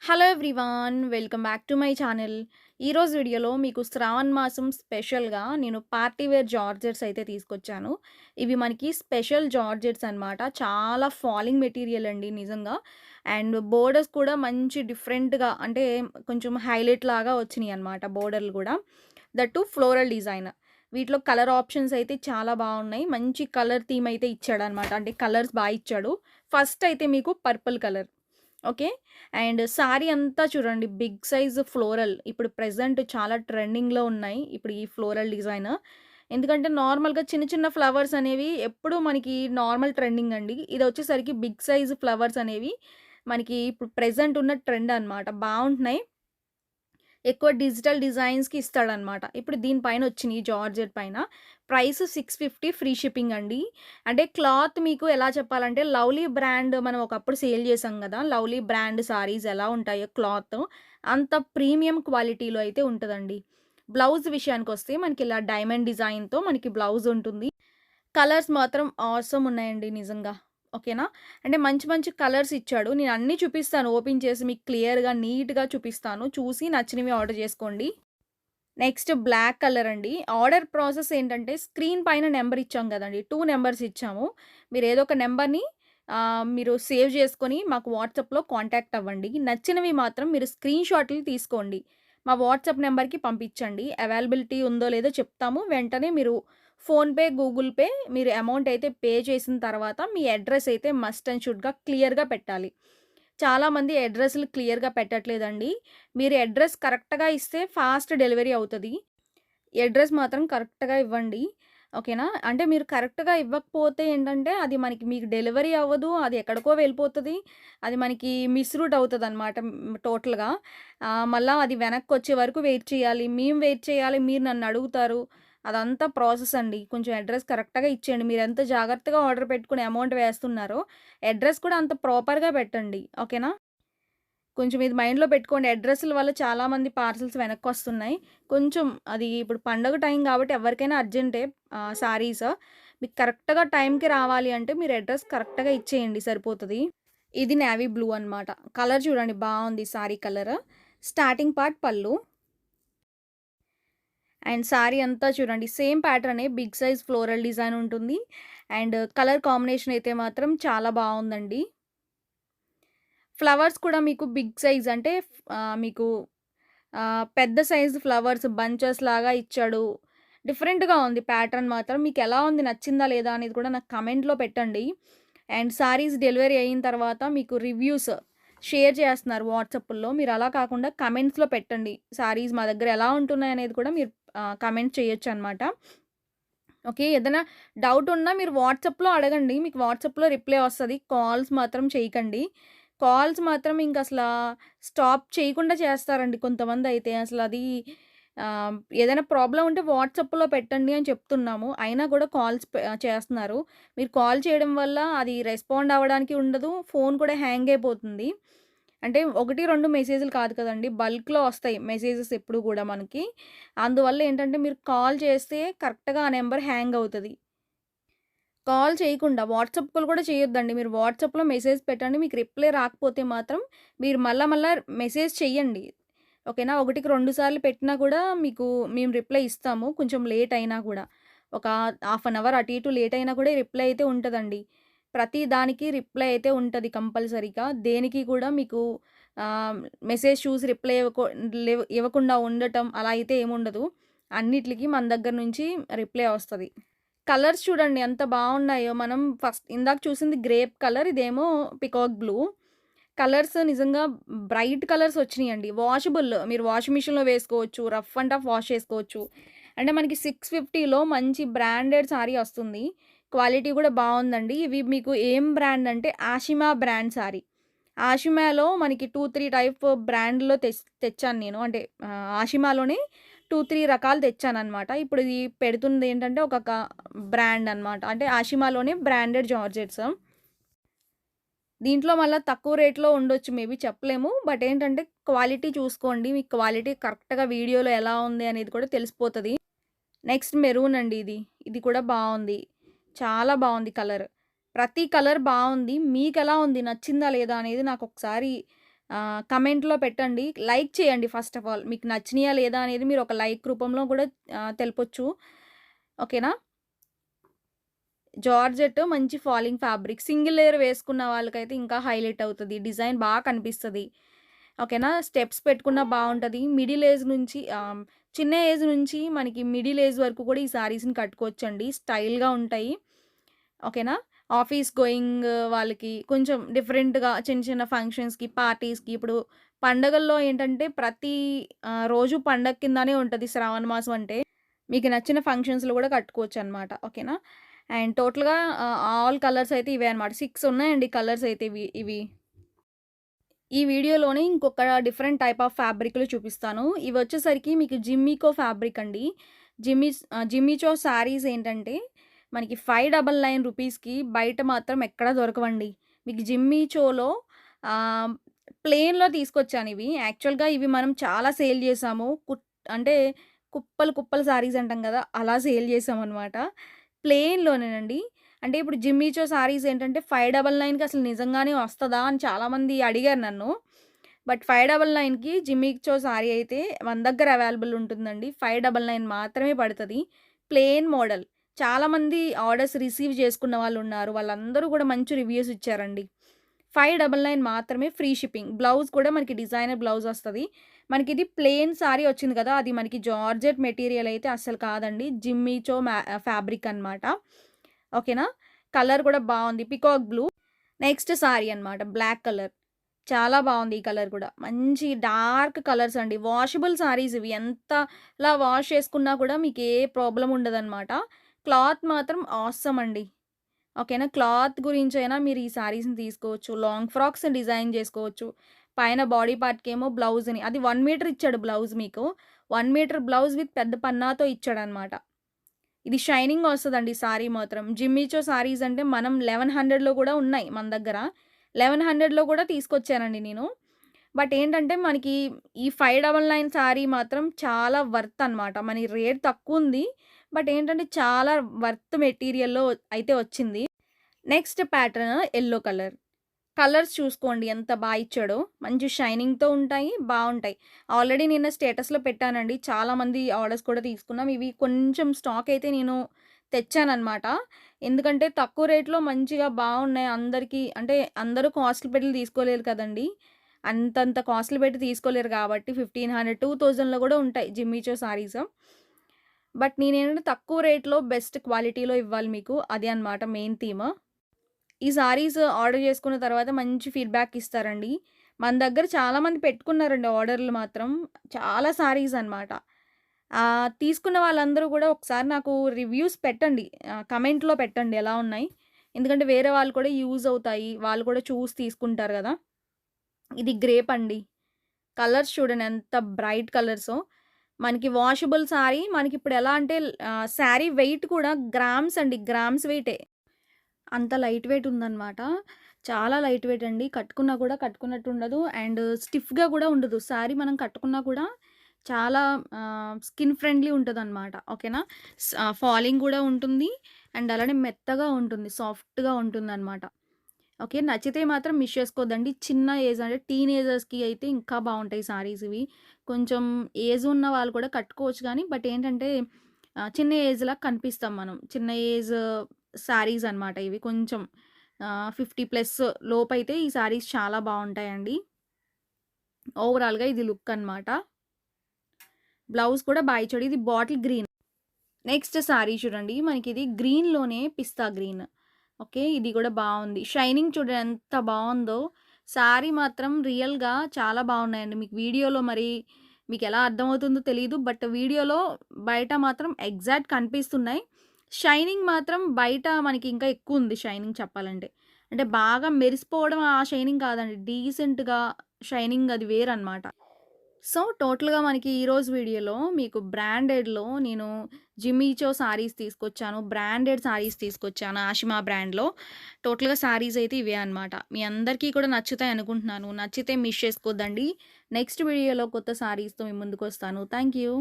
Hello everyone, welcome back to my channel. ఈరోజు వీడియోలో మీకు శ్రావణ మాసం స్పెషల్‌గా నేను పార్టీ వేర్ జార్జెట్స్ అయితే తీసుకొచ్చాను. ఇవి మనకి స్పెషల్ జార్జెట్స్ అనమాట. చాలా ఫాలింగ్ మెటీరియల్ అండి నిజంగా. అండ్ బోర్డర్స్ కూడా మంచి డిఫరెంట్‌గా అంటే కొంచెం హైలైట్ లాగా వచ్చినాయి అనమాట బోర్డర్‌లు కూడా. That two floral design. వీటిలో కలర్ ఆప్షన్స్ అయితే చాలా బాగున్నాయి. మంచి కలర్ థీమ్ అయితే ఇచ్చాడనమాట. అంటే కలర్స్ బా ఇచ్చాడు. ఫస్ట్ అయితే మీకు purple colour. Okay. And sari అంతా చూడండి బిగ్ సైజ్ ఫ్లోరల్. ఇప్పుడు ప్రెజెంట్ చాలా ట్రెండింగ్‌లో ఉన్నాయి. ఇప్పుడు ఈ ఫ్లోరల్ డిజైన్. ఎందుకంటే నార్మల్‌గా చిన్న చిన్న ఫ్లవర్స్ అనేవి ఎప్పుడూ మనకి నార్మల్ ట్రెండింగ్ అండి. ఇదొచ్చేసరికి బిగ్ సైజ్ ఫ్లవర్స్ అనేవి మనకి ఇప్పుడు ప్రెజెంట్ ఉన్న ట్రెండ్ అనమాట. బావుంటున్నాయి. ఎక్కువ డిజిటల్ డిజైన్స్‌కి ఇస్తాడనమాట. ఇప్పుడు దీని పైన వచ్చినియి జార్జెట్ పైన. ప్రైస్ 650 ఫ్రీ షిప్పింగ్ అండి. అంటే క్లాత్ మీకు ఎలా చెప్పాలంటే లవ్లీ బ్రాండ్ మనం ఒకప్పుడు సేల్ చేసాం గదా! లవ్లీ బ్రాండ్ సారీస్ ఎలా ఉంటాయో క్లాత్ అంత ప్రీమియం క్వాలిటీలో అయితే ఉంటదండి. బ్లౌజ్ విషయానికొస్తే మనకి ఇలా డైమండ్ డిజైన్‌తో మనకి బ్లౌజ్ ఉంటుంది. కలర్స్ మాత్రం ఆసమ్ ఉన్నాయండి నిజంగా. ఓకేనా? అంటే మంచి మంచి కలర్స్ ఇచ్చాడు. నేను అన్నీ చూపిస్తాను ఓపెన్ చేసి మీకు క్లియర్‌గా, నీట్‌గా చూపిస్తాను. చూసి నచ్చినవి ఆర్డర్ చేసుకోండి. నెక్స్ట్ బ్లాక్ కలర్ అండి. ఆర్డర్ ప్రాసెస్ ఏంటంటే స్క్రీన్ పైన నంబర్ ఇచ్చాం గదండీ! 2 నంబర్స్ ఇచ్చాము. మీరు ఏదో ఒక నంబర్‌ని మీరు సేవ్ చేసుకొని మాకు వాట్సాప్‌లో కాంటాక్ట్ అవ్వండి. నచ్చినవి మాత్రం మీరు స్క్రీన్ షాట్లు తీసుకోండి. మా వాట్సాప్ నంబర్‌కి పంపించండి. అవైలబిలిటీ ఉందో లేదో చెప్తాము. వెంటనే మీరు ఫోన్‌పే, గూగుల్ పే మీరు అమౌంట్ అయితే పే చేసిన తర్వాత మీ అడ్రెస్ అయితే మస్ట్ అండ్ షుడ్‌గా క్లియర్‌గా పెట్టాలి. చాలామంది అడ్రెస్‌లు క్లియర్‌గా పెట్టట్లేదండి. మీరు అడ్రెస్ కరెక్ట్‌గా ఇస్తే ఫాస్ట్ డెలివరీ అవుతది. అడ్రెస్ మాత్రం కరెక్ట్‌గా ఇవ్వండి. ఓకేనా? అంటే మీరు కరెక్ట్‌గా ఇవ్వకపోతే ఏంటంటే అది మీకు డెలివరీ అవ్వదు. అది ఎక్కడికో వెళ్ళిపోతది. అది మనకి మిస్‌రూట్ అవుతదనమాట టోటల్‌గా. మళ్ళా అది వెనక్కొచ్చే వరకు వెయిట్ చేయాలి. మేము వెయిట్ చేయాలి. మీరు నన్నడుగుతారు. అదంతా ప్రాసెస్ అండి. కొంచెం అడ్రెస్ కరెక్ట్‌గా ఇచ్చేయండి. మీరెంత జాగ్రత్తగా ఆర్డర్ పెట్టుకొని అమౌంట్ వేస్తున్నారో అడ్రెస్ కూడా అంత ప్రాపర్‌గా పెట్టండి. ఓకేనా? కొంచెం ఇది మైండ్‌లో పెట్టుకోండి. అడ్రెస్‌ల వల్ల చాలామంది పార్సెల్స్ వెనక్కొస్తున్నాయి. కొంచెం అది ఇప్పుడు పండుగ టైం గాబట్టి ఎవరికైనా అర్జెంటే శారీస్. మీకు కరెక్ట్‌గా టైంకి రావాలి అంటే మీరు అడ్రెస్ కరెక్ట్‌గా ఇచ్చేయండి సరిపోతది. ఇది నేవీ బ్లూ అనమాట. కలర్ చూడండి బావుంది sari colour. Starting part pallu and sari అంతా చూడండి సేమ్ ప్యాటర్నే బిగ్ సైజ్ ఫ్లోరల్ డిజైన్ ఉంటుంది. అండ్ కలర్ కాంబినేషన్ అయితే మాత్రం చాలా బావుందండి. ఫ్లవర్స్ కూడా మీకు బిగ్ సైజ్ అంటే మీకు పెద్ద సైజు ఫ్లవర్స్ బంచెస్ లాగా ఇచ్చాడు. డిఫరెంట్‌గా ఉంది ప్యాటర్న్ మాత్రం. మీకెలా ఉంది? నచ్చిందా లేదా? అనేది కూడా నాకు కమెంట్‌లో పెట్టండి. అండ్ శారీస్ డెలివరీ అయిన తర్వాత మీకు రివ్యూస్ షేర్ చేస్తున్నారు వాట్సాపుల్లో. మీరు అలా కాకుండా కమెంట్స్‌లో పెట్టండి. శారీస్ మా దగ్గర ఎలా ఉంటున్నాయనేది కూడా మీరు కమెంట్ చేయొచ్చనమాట. ఓకే. ఏదైనా డౌట్ ఉన్నా మీరు వాట్సాప్‌లో అడగండి. మీకు వాట్సాప్‌లో రిప్లై వస్తది. కాల్స్ మాత్రం చేయకండి. కాల్స్ మాత్రం ఇంకసలా స్టాప్ చేయకుండా చేస్తారండి కొంతమందయితే. అసలది ఏదైనా ప్రాబ్లమ్ ఉంటే వాట్సాప్‌లో పెట్టండి అని చెప్తున్నాము. అయినా కూడా కాల్స్ చేస్తున్నారు. మీరు కాల్ చేయడం వల్ల అది రెస్పాండ్ అవ్వడానికి ఉండదు. ఫోన్ కూడా హ్యాంగ్ అయిపోతుంది. అంటే 1, 2 మెసేజ్‌లు కాదు కదండీ! బల్క్‌లో వస్తాయి మెసేజెస్ ఎప్పుడు గూడా మనకి. అందువల్ల ఏంటంటే మీరు కాల్ చేస్తే కరెక్ట్‌గా ఆ నంబర్ హ్యాంగ్ అవుతది. కాల్ చేయకుండా వాట్సాప్ కాల్ కూడా చేయొద్దండి. మీరు వాట్సాప్‌లో మెసేజ్ పెట్టండి. మీకు రిప్లై రాకపోతే మాత్రం మీరు మళ్ళా మెసేజ్ చెయ్యండి. ఓకేనా? ఒకటికి 2 సార్లు పెట్టినా కూడా మీకు మేము రిప్లై ఇస్తాము. కొంచెం లేట్ అయినా కూడా. ఒక హాఫ్ అన్ అవర్ అటు ఇటు లేట్ అయినా కూడా రిప్లై అయితే ఉంటదండి. ప్రతి దానికి రిప్లై అయితే ఉంటది కంపల్సరీగా. దేనికి కూడా మీకు ఆహ్, మెసేజ్ చూసి రిప్లై ఇవ్వకుండా ఉండటం అలా అయితే ఏముండదు. అన్నిట్లికి మన దగ్గర నుంచి రిప్లై వస్తది. కలర్స్ చూడండి ఎంత బావున్నాయో. మనం ఫస్ట్ ఇందాక చూసింది గ్రేప్ కలర్. ఇదేమో పికాక్ బ్లూ. కలర్స్ నిజంగా బ్రైట్ కలర్స్ వచ్చినియండి. వాషబుల్. మీరు వాషింగ్ మిషన్‌లో వేసుకోవచ్చు. రఫ్ అండ్ టఫ్ వాష్ చేసుకోవచ్చు. అంటే మనకి 650లో మంచి బ్రాండెడ్ సారీ వస్తుంది. క్వాలిటీ కూడా బావుందండి. ఇవి మీకు ఏం బ్రాండ్ అంటే ఆషిమా బ్రాండ్ సారీ. ఆషిమాలో మనకి 2, 3 టైప్ బ్రాండ్‌లో తెచ్చాను నేను. అంటే ఆషిమాలోనే 2, 3 రకాలు తెచ్చాననమాట. ఇప్పుడు ఇది పెడుతుందేంటంటే ఒక బ్రాండ్ అనమాట. అంటే ఆషిమాలోనే బ్రాండెడ్ జార్జెట్స్. దీంట్లో మళ్ళా తక్కువ రేట్‌లో ఉండొచ్చు మేబీ చెప్పలేము. బట్ ఏంటంటే క్వాలిటీ చూసుకోండి. మీకు క్వాలిటీ కరెక్ట్‌గా వీడియోలో ఎలా ఉంది అనేది కూడా తెలిసిపోతది. నెక్స్ట్ మెరూన్ అండి ఇది. ఇది కూడా బావుంది. చాలా బావుంది కలర్. ప్రతి కలర్ బావుంది. మీకెలా ఉంది? నచ్చిందా లేదా? అనేది నాకొకసారి కమెంట్‌లో పెట్టండి. లైక్ చేయండి ఫస్ట్ ఆఫ్ ఆల్. మీకు నచ్చినాయా లేదా అనేది మీరు ఒక లైక్ రూపంలో కూడా తెలపొచ్చు. ఓకేనా? జార్జెట్ మంచి ఫాలింగ్ ఫ్యాబ్రిక్. సింగిల్ లేయర్ వేసుకున్న వాళ్ళకైతే ఇంకా హైలైట్ అవుతది. డిజైన్ కనిపిస్తది. ఓకేనా? స్టెప్స్ పెట్టుకున్నా బావుంటది. మిడిల్ ఏజ్ నుంచి చిన్న ఏజ్ నుంచి మనకి మిడిల్ ఏజ్ వరకు కూడా ఈ శారీస్‌ని కట్టుకోవచ్చండి. స్టైల్‌గా ఉంటాయి. ఓకేనా? ఆఫీస్ గోయింగ్ వాళ్ళకి కొంచెం డిఫరెంట్‌గా చిన్న చిన్న ఫంక్షన్స్‌కి, పార్టీస్‌కి ఇప్పుడు పండగల్లో ఏంటంటే ప్రతి రోజు పండగ కిందనే ఉంటది శ్రావణ మాసం అంటే. మీకు నచ్చిన ఫంక్షన్స్‌లో గూడా కట్టుకోవచ్చనమాట. ఓకేనా? అండ్ టోటల్‌గా ఆల్ కలర్స్ అయితే ఇవే అనమాట. 6 ఉన్నాయండి కలర్స్ అయితే ఇవి. ఈ వీడియోలోనే ఇంకొక డిఫరెంట్ టైప్ ఆఫ్ ఫ్యాబ్రిక్‌లు చూపిస్తాను. ఇవొచ్చేసరికి మీకు జిమ్మికో ఫ్యాబ్రిక్ అండి. జిమ్మిచో శారీస్ ఏంటంటే మనకి 599 రూపీస్‌కి బయట మాత్రం ఎక్కడ దొరకవండి. మీకు జిమ్మిచోలో ఆహ్, ప్లెయిన్‌లో తీసుకొచ్చానివి. యాక్చువల్‌గా ఇవి మనం చాలా సేల్ చేసాము. అంటే కుప్పలు కుప్పలు శారీస్ అంటాం గదా! అలా సేల్ చేసామనమాట. ప్లెయిన్‌లోనేనండి. అంటే ఇప్పుడు జిమ్మిచో శారీస్ ఏంటంటే 599కి అసలు నిజంగానే వస్తదా అని చాలామంది అడిగారు నన్ను. బట్ 599కి జిమ్మిచో శారీ అయితే మన దగ్గర అవైలబుల్ ఉంటుందండి. 599 మాత్రమే పడతది. Plain model. చాలామంది ఆర్డర్స్ రిసీవ్ చేసుకున్న వాళ్ళున్నారు. వాళ్ళందరూ గూడా మంచి రివ్యూస్ ఇచ్చారండి. 599 మాత్రమే ఫ్రీ షిప్పింగ్. బ్లౌజ్ కూడా మనకి డిజైనర్ బ్లౌజ్ వస్తది. మనకిది ప్లెయిన్ శారీ వచ్చింది కదా! అది మనకి జార్జెట్ మెటీరియల్ అయితే అస్సలు కాదండి. జిమ్మిచో ఫ్యాబ్రిక్ అనమాట. ఓకేనా? కలర్ కూడా బావుంది. Peacock blue. నెక్స్ట్ సారీ అనమాట. Black colour. చాలా బావుంది ఈ కలర్ కూడా. మంచి డార్క్ కలర్స్ అండి. వాషబుల్ సారీస్ ఇవి. ఎంతలా వాష్ చేసుకున్నా కూడా మీకు ఏ ప్రాబ్లమ్ ఉండదనమాట. క్లాత్ మాత్రం ఆసమ్ అండి. ఓకేనా? క్లాత్ గురించైనా మీరు ఈ సారీస్‌ని తీసుకోవచ్చు. లాంగ్ ఫ్రాక్స్ డిజైన్ చేసుకోవచ్చు. పైన బాడీ పార్ట్‌కేమో బ్లౌజ్‌ని అది 1 మీటర్ ఇచ్చాడు బ్లౌజ్ మీకు. 1 మీటర్ బ్లౌజ్ విత్ పెద్ద పన్నాతో ఇచ్చాడనమాట. ఇది షైనింగ్ వస్తదండి సారీ మాత్రం. జిమ్మిచో సారీస్ అంటే మనం 1100లో కూడా ఉన్నాయి మన దగ్గర. 1100లో కూడా తీసుకొచ్చానండి నేను. బట్ ఏంటంటే మనకి ఈ 599 సారీ మాత్రం చాలా వర్త్ అనమాట. మన రేట్ తక్కువుంది. బట్ ఏంటంటే చాలా వర్త్ మెటీరియల్‌లో అయితే వచ్చింది. Next pattern yellow colour. Colours చూసుకోండి ఎంత ఇచ్చాడో. మంచి షైనింగ్‌తో ఉంటాయి. బావుంటాయి. ఆల్రెడీ నిన్న స్టేటస్‌లో పెట్టానండి. చాలామంది ఆర్డర్స్ కూడా తీసుకున్నాం. ఇవి కొంచెం స్టాక్ అయితే నేను తెచ్చాననమాట. ఎందుకంటే తక్కువ రేట్‌లో మంచిగా బావున్నాయి. అందరికీ అంటే అందరూ కాస్ట్‌లు పెట్టి తీసుకోలేరు కదండీ! అంతంత కాస్ట్‌లు పెట్టి తీసుకోలేరు కాబట్టి 1500, 2000లో కూడా ఉంటాయి జిమ్మిచో సారీస్. బట్ నేనేంటంటే తక్కువ రేట్‌లో బెస్ట్ క్వాలిటీలో ఇవ్వాలి మీకు. అది అనమాట మెయిన్ థీమ్. ఈ సారీస్ ఆర్డర్ చేసుకున్న తర్వాత మంచి ఫీడ్‌బ్యాక్ ఇస్తారండి. మన దగ్గర చాలామంది పెట్టుకున్నారండి ఆర్డర్‌లు మాత్రం. చాలా సారీస్ అనమాట. తీసుకున్న వాళ్ళందరూ గూడా ఒకసారి నాకు రివ్యూస్ పెట్టండి. కమెంట్‌లో పెట్టండి ఎలా ఉన్నాయి. ఎందుకంటే వేరే వాళ్ళు కూడా యూజ్ అవుతాయి. వాళ్ళు కూడా చూసి తీసుకుంటారు గదా! ఇది గ్రేప్ అండి. కలర్స్ చూడండి ఎంత బ్రైట్ కలర్సో. మనకి వాషబుల్ సారీ మనకిప్పుడు ఎలా అంటే సారీ వెయిట్ కూడా గ్రామ్స్ అండి. గ్రామ్స్ వెయిటే. అంత లైట్ వెయిట్ ఉందనమాట. చాలా లైట్ వెయిట్ అండి. కట్టుకున్నా కూడా కట్టుకున్నట్టు ఉండదు. అండ్ స్టిఫ్‌గా కూడా ఉండదు. శారీ మనం కట్టుకున్నా కూడా చాలా స్కిన్ ఫ్రెండ్లీ ఉంటదనమాట. ఓకేనా? ఫాలింగ్ కూడా ఉంటుంది. అండ్ అలానే మెత్తగా ఉంటుంది. సాఫ్ట్‌గా ఉంటుందనమాట. ఓకే. నచ్చితే మాత్రం మిస్ చేసుకోవద్దండి. చిన్న ఏజ్ అంటే టీనేజర్స్‌కి అయితే ఇంకా బావుంటాయి సారీస్ ఇవి. కొంచెం ఏజ్ ఉన్న వాళ్ళు కూడా కట్టుకోవచ్చు గానీ, బట్ ఏంటంటే చిన్న ఏజ్‌లా కనిపిస్తాం మనం. చిన్న ఏజ్ సారీస్ అనమాట ఇవి. కొంచెం 50 ప్లస్ లోపైతే ఈ సారీస్ చాలా బావుంటాయండి. ఓవరాల్‌గా ఇది లుక్ అనమాట. బ్లౌజ్ కూడా ఇచ్చాడు. ఇది బాటిల్ గ్రీన్. నెక్స్ట్ సారీ చూడండి. మనకిది గ్రీన్‌లోనే పిస్తా గ్రీన్. ఓకే. ఇది గూడా బావుంది. షైనింగ్ చూడండి ఎంత బావుందో. సారీ మాత్రం రియల్‌గా చాలా బావున్నాయండి. మీకు వీడియోలో మరి మీకెలా అర్థమవుతుందో తెలీదు. బట్ వీడియోలో బయట మాత్రం ఎగ్జాక్ట్ కనిపిస్తున్నాయి. షైనింగ్ మాత్రం బయట మనకి ఇంకా ఎక్కువుంది షైనింగ్ చెప్పాలంటే. అంటే బాగా మెరిసిపోవడం ఆ షైనింగ్ కాదండి. డీసెంట్‌గా షైనింగ్ అది వేరనమాట. సో, టోటల్‌గా మనకి ఈరోజు వీడియోలో మీకు బ్రాండెడ్‌లో నేను జిమ్మిచో సారీస్ తీసుకొచ్చాను. బ్రాండెడ్ సారీస్ తీసుకొచ్చాను. ఆషిమా బ్రాండ్‌లో. టోటల్‌గా సారీస్ అయితే ఇవే అనమాట. మీ అందరికీ కూడా నచ్చుతాయి అనుకుంటున్నాను. నచ్చితే మిస్ చేసుకోద్దండి. నెక్స్ట్ వీడియోలో కొత్త సారీస్‌తో మీ ముందుకొస్తాను. Thank you.